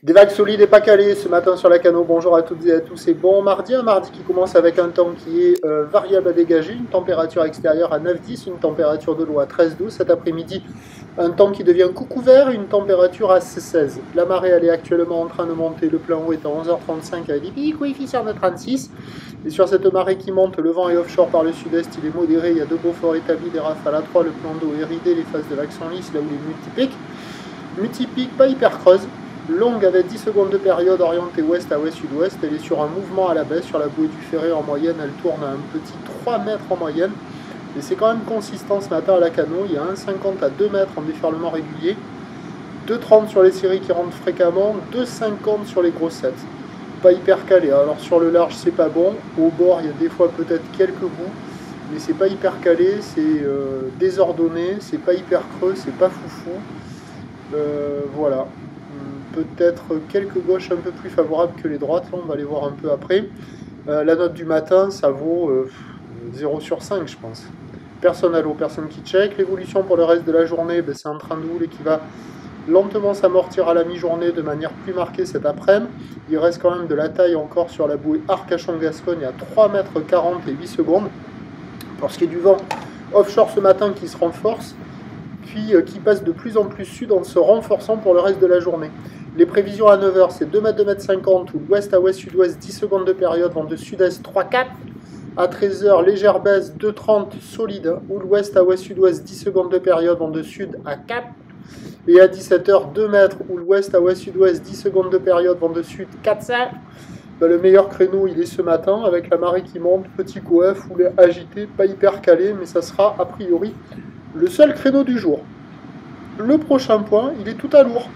Des vagues solides et pas calées ce matin sur la Cano. Bonjour à toutes et à tous et bon mardi. Un mardi qui commence avec un temps qui est variable à dégager, une température extérieure à 9-10, une température de l'eau à 13-12. Cet après-midi, un temps qui devient coucou vert, une température à 16. La marée elle est actuellement en train de monter, le plein haut est à 11h35 avec des pics coefficients de 36. Et sur cette marée qui monte, le vent est offshore par le sud-est, il est modéré, il y a deux beaux forts établis, des rafales à 3, le plan d'eau est ridé, les phases de l'axe sont lisses, là où les multipiques. Multipique, pas hyper creuse. Longue avec 10 secondes de période orientée ouest à ouest-sud-ouest. Elle est sur un mouvement à la baisse sur la bouée du Ferré en moyenne. Elle tourne à un petit 3 mètres en moyenne. Et c'est quand même consistant ce matin à la Cano. Il y a 1,50 à 2 mètres en déferlement régulier. 2,30 sur les séries qui rentrent fréquemment. 2,50 sur les grossettes. Pas hyper calé. Alors sur le large c'est pas bon. Au bord il y a des fois peut-être quelques bouts. Mais c'est pas hyper calé. C'est désordonné. C'est pas hyper creux. C'est pas foufou. Voilà. Peut-être quelques gauches un peu plus favorables que les droites, là on va les voir un peu après. La note du matin, ça vaut 0 sur 5 je pense. Personne à l'eau, personne qui check. L'évolution pour le reste de la journée, ben, c'est un train de houle qui va lentement s'amortir à la mi-journée de manière plus marquée cet après-midi. Il reste quand même de la taille encore sur la bouée Arcachon-Gascogne à 3,40 m et 8 secondes. Pour ce qui est du vent offshore ce matin qui se renforce, puis qui passe de plus en plus sud en se renforçant pour le reste de la journée. Les prévisions à 9h, c'est 2 m, 2,50 m, ou l'ouest à ouest-sud-ouest, 10 secondes de période, vent de sud-est 3-4. À 13h, légère baisse 2,30 solide, ou l'ouest à ouest-sud-ouest, 10 secondes de période, vent de sud à 4. Et à 17h, 2 mètres, ou l'ouest à ouest-sud-ouest, 10 secondes de période, vent de sud 4-5. Ben, le meilleur créneau, il est ce matin, avec la marée qui monte, petit coef, foulée agitée, pas hyper calé, mais ça sera a priori le seul créneau du jour. Le prochain point, il est tout à lourd.